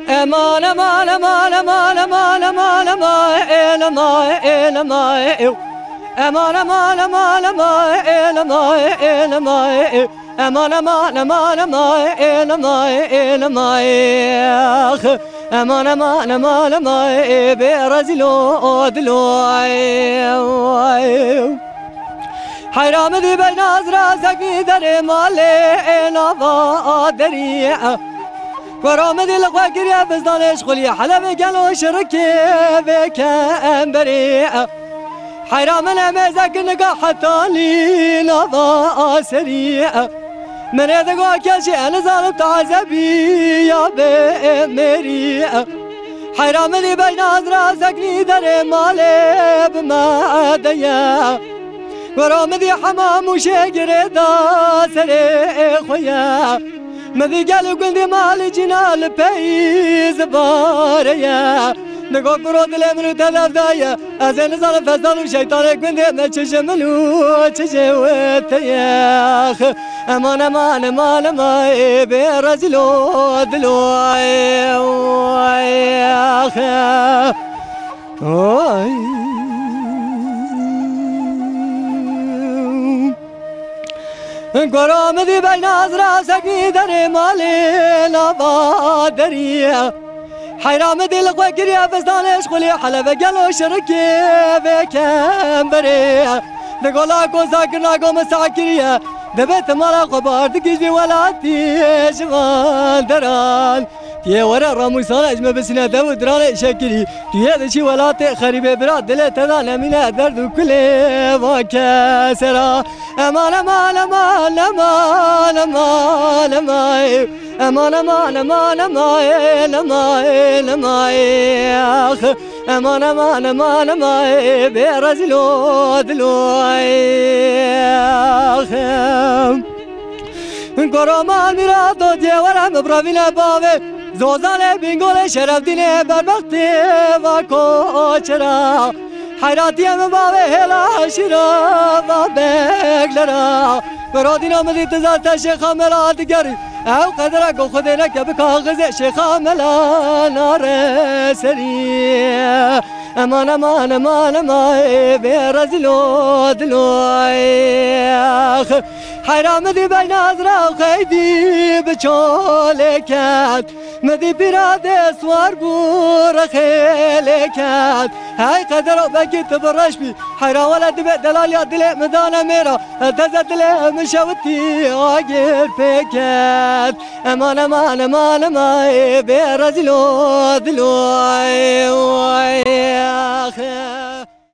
امان امان امان امان امان امان امان امان امان امان امان امان امان امان امان امان امان امان امان برزلو دلو حرام ذي بين راسك در مالي نوا دريعه ورام ذي الغواكر يا بزدانش خلي حلب قالوا شركي بك بريعه حرام الامازك نقا حتى لي نوا سريعه من يدقوا كاشي انا ظالم تعذبي يا بمريعه حرام ذي بين راسك در مالي بما ديا ورامدي حمام وشجر داسر خويا مذي قالوا قندي مال جنال بيز باريا نقول برود الامر تذايا ازين زال فزال وشيطان قندي ما تشملو تجوت يا اخ امان امان امان امان برزلو دلو يا اخ قرام ذي بين راسك در مالي نوا دريا حرام ذي الغواكر يا فستانش خلي حلب قالوا شركي بكم بريا دقولا كوزاكر ناقو مساكريا دبت مالا خبار دقيش بي ولاتي شمال دران تيه ورا راموسان اجمع بسنا دو دران شكري تيه دشي ولاتي خريبه براد دل تدانا من درد كل وكسرا امان امان امان امان امان امان امان امان امان امان امان امان امان امان امان برزلو دلو قرمان میرا دیه ورم براویل باوه زوزان بینگول شرف دینه بربختی و کوچرا حیراتیم باوه هلا شیرا و بگلرا برادین آمدی تزاد شیخا ملا دیگری او قدره گو خود نکه بکاغذ شیخا ملا نار سری امان امان امان امان برزلو دلو حرام ذي بين أزرق خيدي بشولكات مذي براد سوار بور خيلكات هاي قدروا بكي تبرش بي حرام ولا دبع دلال يا دلع مدانا ميرا تزد دلع مشاوتي واقر بكات امان امان امان امان برزلو دلو